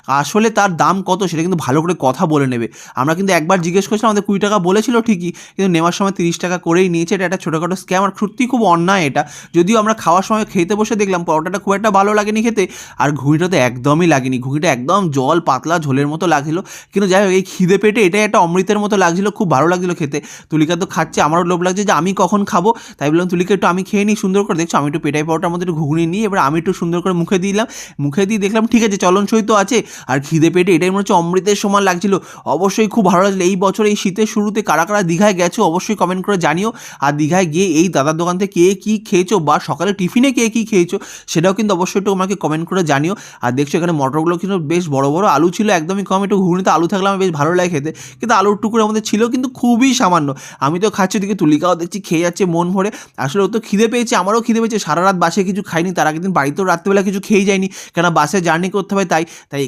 আসলে তার দাম কত সেটা কিন্তু ভালো করে কথা বলে নেবে। আমরা কিন্তু একবার জিজ্ঞেস করেছিলাম, আমাদের ৳20 বলেছিল ঠিকই, কিন্তু নেওয়ার সময় ৳30 করেই নিয়েছে। এটা একটা ছোটখাটো স্ক্যাম, আর সত্যিই খুব অন্যায় এটা। যদিও আমরা খাওয়ার সময় খেতে বসে দেখলাম পরোটাটা খুব একটা ভালো লাগেনি খেতে, আর ঘুগনিটা তো একদমই লাগেনি। ঘুগনিটা একদম জল পাতলা ঝোলের মতো লাগছিল। কিন্তু যাই হোক, এই খিদে পেটে এটাই একটা অমৃতের মতো লাগছিল, খুব ভালো লাগছিল খেতে। তুলিকা তো খাচ্ছে, আমারও লোভ লাগছে যে আমি কখন খাবো। তাই বললাম, তুলিকা একটু আমি খেয়ে নিই সুন্দর করে। দেখছো আমি একটু পেটাই পরোটার মধ্যে একটু ঘুগনি নিই, এবার আমি একটু সুন্দর করে মুখে দিলাম। মুখে দিয়ে দেখলাম ঠিক আছে, চলনসই তো আছে। আর খিদে পেটে এটাই মনে হচ্ছে অমৃতের সমান লাগছিল। অবশ্যই খুব ভালো লাগছিলো। এই বছর এই শীতের শুরুতে কারা কারা দীঘায় গেছো অবশ্যই কমেন্ট করে জানিও। আর দীঘায় গিয়ে এই দাদার দোকান থেকে কে কী খেয়েছো, বা সকালে টিফিনে কে কী খেয়েছো সেটাও কিন্তু অবশ্যই একটু আমাকে কমেন্ট করে জানিও। আর দেখছো এখানে মটরগুলো কিন্তু বেশ বড় বড়, আলু ছিল একদমই কম। একটু ঘুগনিতে আলু থাকলে আমার বেশ ভালো লাগে খেতে, কিন্তু আলুর টুকরো আমাদের ছিল কিন্তু খুবই সামান্য। আমি তো খাচ্ছি, ওদিকে তুলিকাও দেখছি খেয়ে যাচ্ছে মন ভরে। আসলে ও তো খিদে পেয়েছে, আমারও খিদে পেয়েছে। সারা রাত বাসে কিছু খাইনি, তার আগের দিন বাড়িতেও রাত্রিবেলা কিছু খেয়েই যায়নি, কেন বাসে জার্নি করতে হবে তাই।